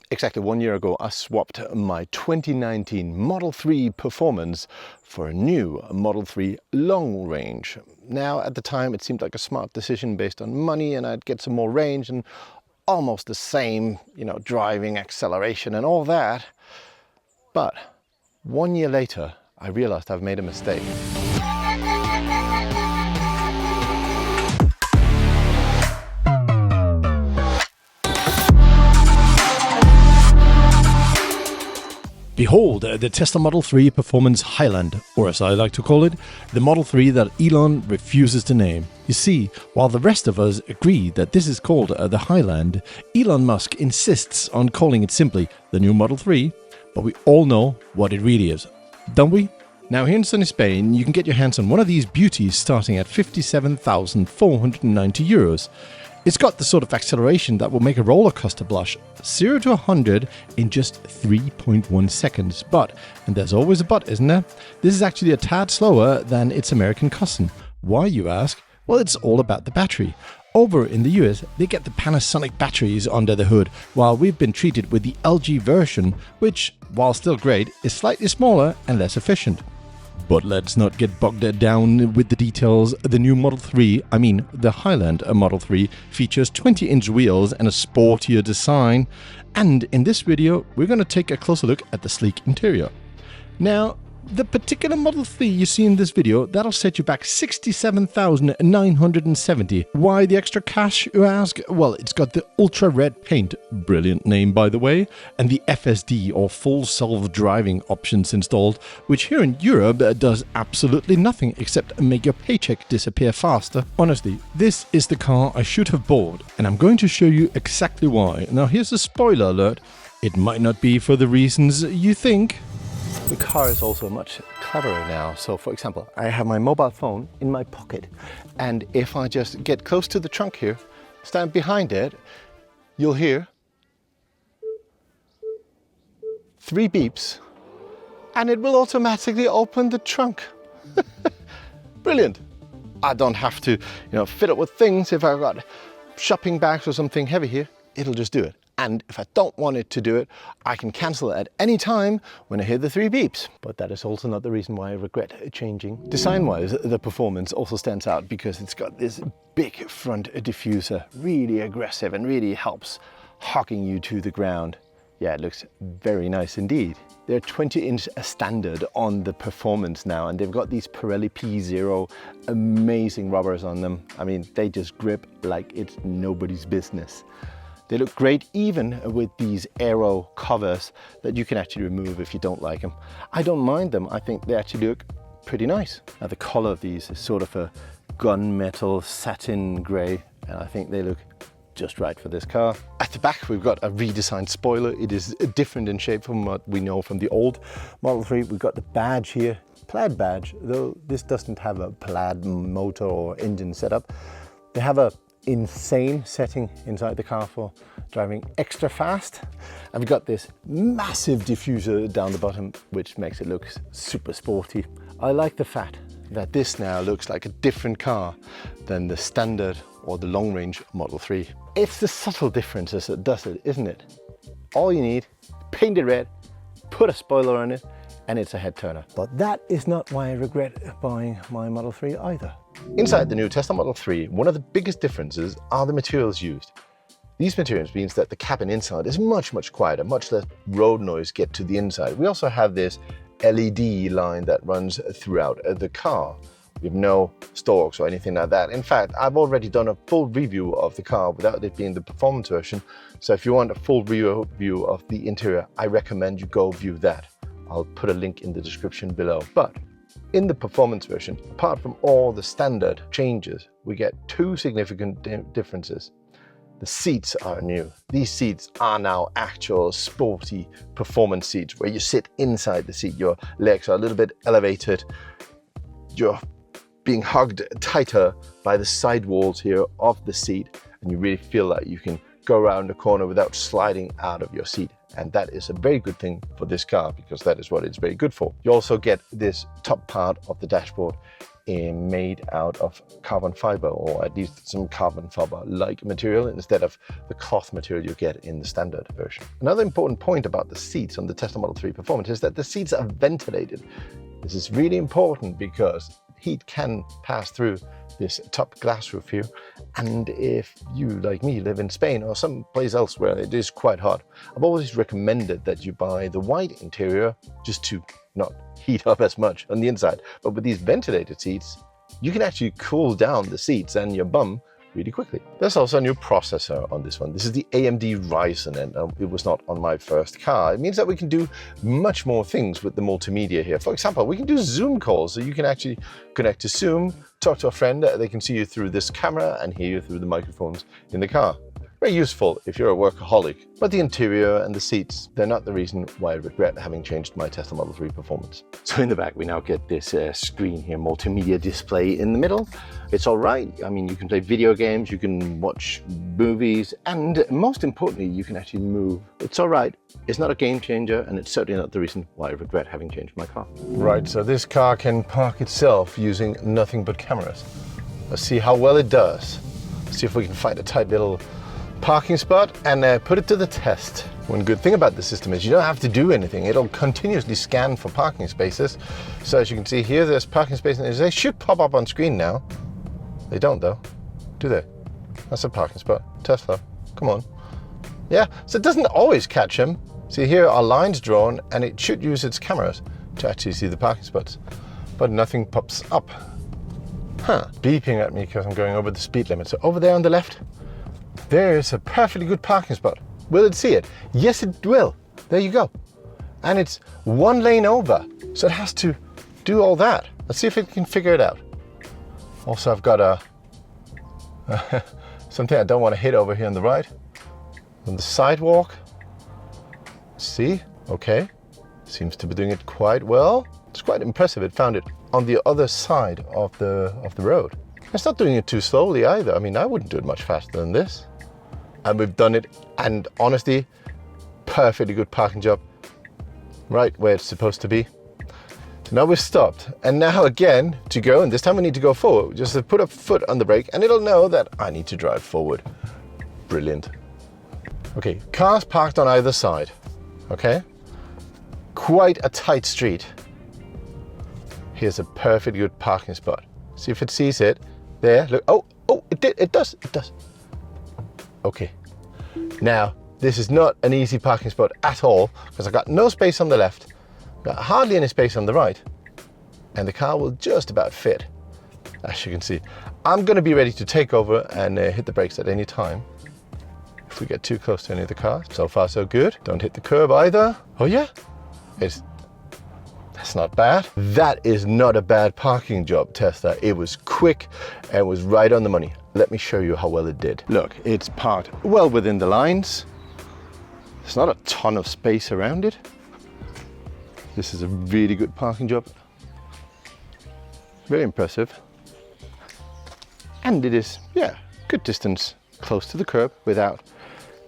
Exactly 1 year ago, I swapped my 2019 Model 3 Performance for a new Model 3 Long Range. Now, at the time, it seemed like a smart decision based on money, and I'd get some more range and almost the same, driving, acceleration and all that. But 1 year later, I realized I've made a mistake. Behold, the Tesla Model 3 Performance Highland, or as I like to call it, the Model 3 that Elon refuses to name. You see, while the rest of us agree that this is called the Highland, Elon Musk insists on calling it simply the new Model 3, but we all know what it really is, don't we? Now, here in sunny Spain, you can get your hands on one of these beauties starting at 57,490 euros. It's got the sort of acceleration that will make a roller coaster blush 0 to 100 in just 3.1 seconds. But, and there's always a but, isn't there? This is actually a tad slower than its American cousin. Why, you ask? Well, it's all about the battery. Over in the US, they get the Panasonic batteries under the hood, while we've been treated with the LG version, which, while still great, is slightly smaller and less efficient. But let's not get bogged down with the details. The new Model 3, the Highland Model 3, features 20-inch wheels and a sportier design. And in this video, we're going to take a closer look at the sleek interior. Now, the particular Model 3 you see in this video, that'll set you back 67,970. Why the extra cash, you ask? Well, it's got the ultra red paint, brilliant name by the way, and the FSD or full self-driving options installed, which here in Europe does absolutely nothing except make your paycheck disappear faster. Honestly, this is the car I should have bought, and I'm going to show you exactly why. Now here's a spoiler alert, it might not be for the reasons you think. The car is also much cleverer now. So for example, I have my mobile phone in my pocket, and if I just get close to the trunk here, stand behind it, you'll hear 3 beeps and it will automatically open the trunk. Brilliant. I don't have to, fill it with things. If I've got shopping bags or something heavy here, it'll just do it. And if I don't want it to do it, I can cancel it at any time when I hear the 3 beeps. But that is also not the reason why I regret changing. Design-wise, the Performance also stands out because it's got this big front diffuser, really aggressive and really helps hugging you to the ground. Yeah, it looks very nice indeed. They're 20-inch standard on the Performance now, and they've got these Pirelli P0 amazing rubbers on them. They just grip like it's nobody's business. They look great even with these aero covers that you can actually remove if you don't like them. I don't mind them. I think they actually look pretty nice. Now the color of these is sort of a gunmetal satin gray, and I think they look just right for this car. At the back, we've got a redesigned spoiler. It is different in shape from what we know from the old Model 3. We've got the badge here, plaid badge, though this doesn't have a plaid motor or engine setup. They have a insane setting inside the car for driving extra fast. And we've got this massive diffuser down the bottom, which makes it look super sporty. I like the fact that this now looks like a different car than the standard or the long range Model 3. It's the subtle differences that does it, isn't it? All you need, paint it red, put a spoiler on it, and it's a head turner. But that is not why I regret buying my Model 3 either. Inside the new Tesla Model 3, one of the biggest differences are the materials used. These materials means that the cabin inside is much quieter, much less road noise get to the inside. We also have this LED line that runs throughout the car. We have no stalks or anything like that. In fact, I've already done a full review of the car without it being the Performance version. So if you want a full review of the interior, I recommend you go view that. I'll put a link in the description below. But in the Performance version, apart from all the standard changes, we get 2 significant differences. The seats are new. These seats are now actual sporty performance seats where you sit inside the seat. Your legs are a little bit elevated. You're being hugged tighter by the side walls here of the seat, and you really feel like you can go around the corner without sliding out of your seat. And that is a very good thing for this car because that is what it's very good for. You also get this top part of the dashboard made out of carbon fiber, or at least some carbon fiber-like material instead of the cloth material you get in the standard version. Another important point about the seats on the Tesla Model 3 Performance is that the seats are ventilated. This is really important because heat can pass through this top glass roof here, and if you, like me, live in Spain or someplace else where it is quite hot, I've always recommended that you buy the white interior just to not heat up as much on the inside. But with these ventilated seats, you can actually cool down the seats and your bum really quickly. There's also a new processor on this one. This is the AMD Ryzen, and it was not on my first car. It means that we can do much more things with the multimedia here. For example, we can do Zoom calls, so you can actually connect to Zoom, talk to a friend, they can see you through this camera and hear you through the microphones in the car. Very useful if you're a workaholic. But the interior and the seats, they're not the reason why I regret having changed my Tesla Model 3 Performance. So in the back, we now get this screen here, multimedia display in the middle. It's all right. I mean, you can play video games, you can watch movies, and most importantly, you can actually move. It's all right. It's not a game changer, and it's certainly not the reason why I regret having changed my car. Right, so this car can park itself using nothing but cameras. Let's see how well it does. Let's see if we can find a tight little parking spot and put it to the test. One good thing about the system is you don't have to do anything. It'll continuously scan for parking spaces. So as you can see here, there's parking spaces, and they should pop up on screen now. They don't though, do they? That's a parking spot. Tesla, come on. Yeah, so it doesn't always catch them. See, here are lines drawn, and it should use its cameras to actually see the parking spots, but nothing pops up. Beeping at me because I'm going over the speed limit. So over there on the left, there is a perfectly good parking spot. Will it see it? Yes, it will. There you go. And it's one lane over, so it has to do all that. Let's see if it can figure it out. Also, I've got something I don't want to hit over here on the right. On the sidewalk. See? Okay. Seems to be doing it quite well. It's quite impressive. It found it on the other side of the road. It's not doing it too slowly either. I mean, I wouldn't do it much faster than this. And we've done it, and honestly, perfectly good parking job. Right where it's supposed to be. So now we've stopped, and now again to go, and this time we need to go forward. Just put a foot on the brake and it'll know that I need to drive forward. Brilliant. Okay, cars parked on either side. Okay, quite a tight street. Here's a perfectly good parking spot. See if it sees it. There, look, oh, it does. Okay, now this is not an easy parking spot at all, because I've got no space on the left, got hardly any space on the right, and the car will just about fit, as you can see. I'm going to be ready to take over and hit the brakes at any time if we get too close to any of the cars. So far so good. Don't hit the curb either. Oh yeah, that's not bad. That is not a bad parking job, Tesla. It was quick and it was right on the money. Let me show you how well it did. Look, it's parked well within the lines. There's not a ton of space around it. This is a really good parking job. Very impressive. And it is, yeah, good distance close to the curb without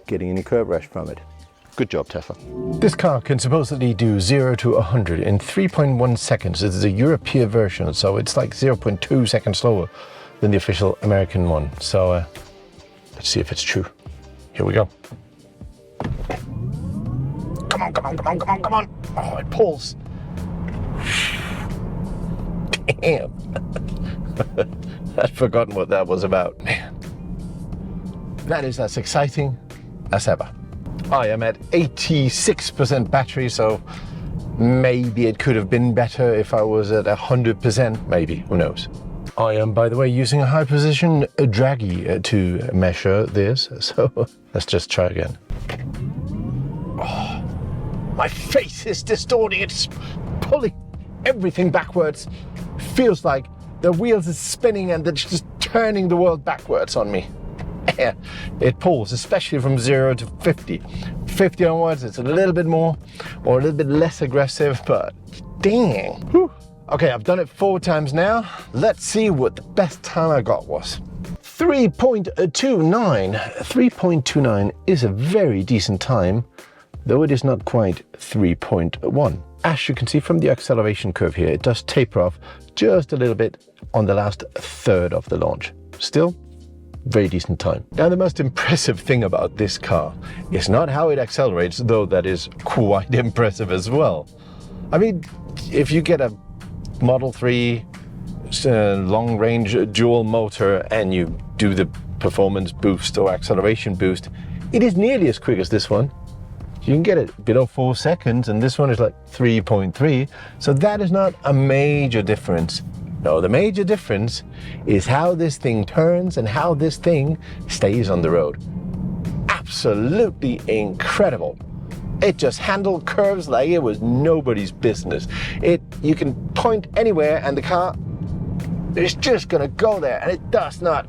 getting any curb rash from it. Good job, Tesla. This car can supposedly do 0 to 100 in 3.1 seconds. This is a European version, so it's like 0.2 seconds slower than the official American one. So let's see if it's true. Here we go. Come on. Oh, it pulls. Damn. I'd forgotten what that was about. Man, that is as exciting as ever. I am at 86% battery, so maybe it could have been better if I was at 100%, maybe, who knows. I am, by the way, using a high position draggy to measure this, so let's just try again. Oh, my face is distorting, it's pulling everything backwards. Feels like the wheels are spinning and they're just turning the world backwards on me. Yeah, it pulls, especially from 0 to 50. 50 onwards, it's a little bit more or a little bit less aggressive, but dang. Whew. Okay, I've done it 4 times now. Let's see what the best time I got was. 3.29. 3.29 is a very decent time. though it is not quite 3.1. As you can see from the acceleration curve here, it does taper off just a little bit on the last third of the launch. Still, very decent time. Now, the most impressive thing about this car is not how it accelerates, though that is quite impressive as well. I mean, if you get a Model 3 long-range dual motor and you do the performance boost or acceleration boost, it is nearly as quick as this one. You can get it below 4 seconds, and this one is like 3.3. So that is not a major difference. No, the major difference is how this thing turns and how this thing stays on the road. Absolutely incredible. It just handled curves like it was nobody's business. You can point anywhere and the car is just gonna go there, and it does not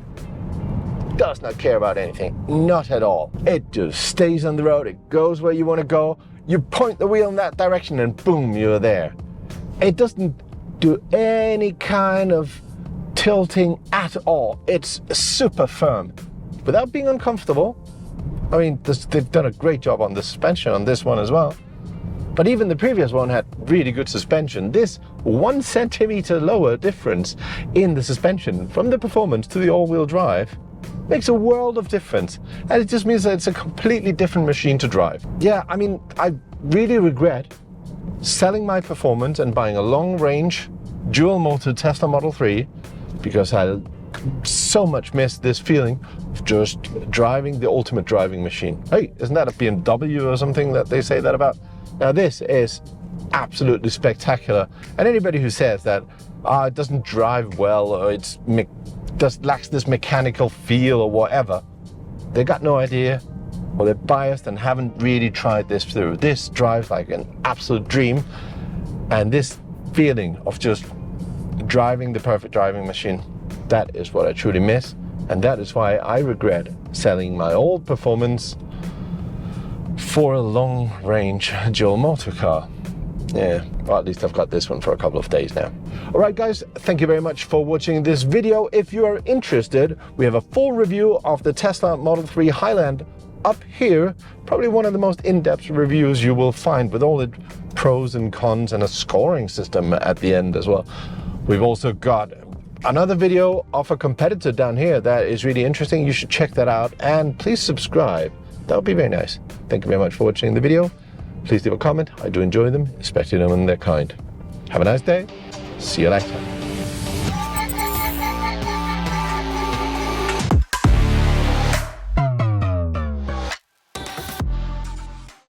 care about anything, not at all. It just stays on the road, it goes where you want to go, you point the wheel in that direction and boom, you're there. It doesn't do any kind of tilting at all. It's super firm without being uncomfortable. I mean, they've done a great job on the suspension on this one as well. But even the previous one had really good suspension. This 1 centimeter lower difference in the suspension from the Performance to the all-wheel drive makes a world of difference, and it just means that it's a completely different machine to drive. Yeah, I mean, I really regret selling my Performance and buying a long-range dual-motor Tesla Model 3 because I so much miss this feeling of just driving the ultimate driving machine. Hey, isn't that a BMW or something that they say that about? Now, this is absolutely spectacular, and anybody who says that it doesn't drive well or it lacks this mechanical feel or whatever, they got no idea, or they're biased and haven't really tried this through. This drives like an absolute dream, and this feeling of just driving the perfect driving machine, that is what I truly miss, and that is why I regret selling my old Performance for a long-range dual motor car. Yeah, well, at least I've got this one for a couple of days now. All right, guys, thank you very much for watching this video. If you are interested, we have a full review of the Tesla Model 3 Highland up here. Probably one of the most in-depth reviews you will find, with all the pros and cons and a scoring system at the end as well. We've also got another video of a competitor down here that is really interesting. You should check that out, and please subscribe. That would be very nice. Thank you very much for watching the video. Please leave a comment. I do enjoy them, especially when they're kind. Have a nice day. See you later.